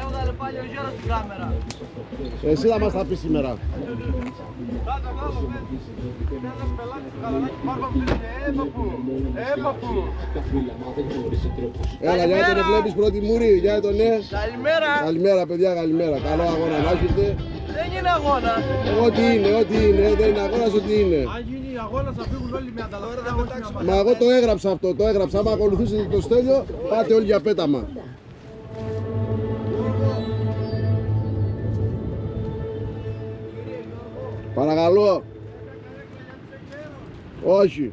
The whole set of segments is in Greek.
Έβγαλε πάλι ο Γιώργος την κάμερα. Εσύ θα μας τα πεις σήμερα. Έλα, για τον βλέπεις πρώτη μούρη, για τον ναι. Καλημέρα. Καλημέρα παιδιά, καλημέρα. Καλό αγώνα να έχετε. Δεν είναι αγώνα. Ό,τι είναι, δεν είναι αγώνας, ό,τι είναι. Αν γίνει αγώνας θα φύγουν όλοι με ανταλλαγή. Μα εγώ το έγραψα αυτό, το έγραψα. Άμα ακολουθήσετε το Στέλιο, πάτε όλοι για πέταμα. Παρακαλώ. Όχι.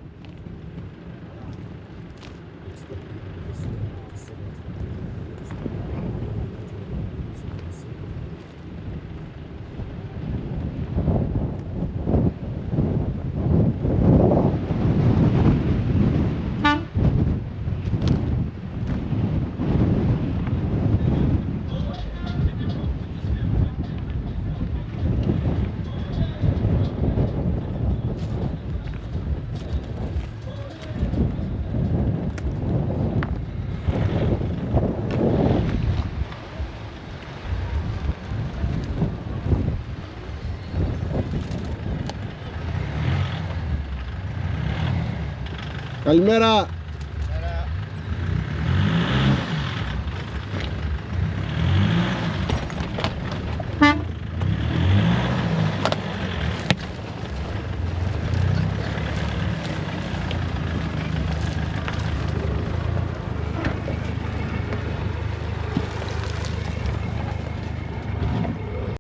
Καλημέρα.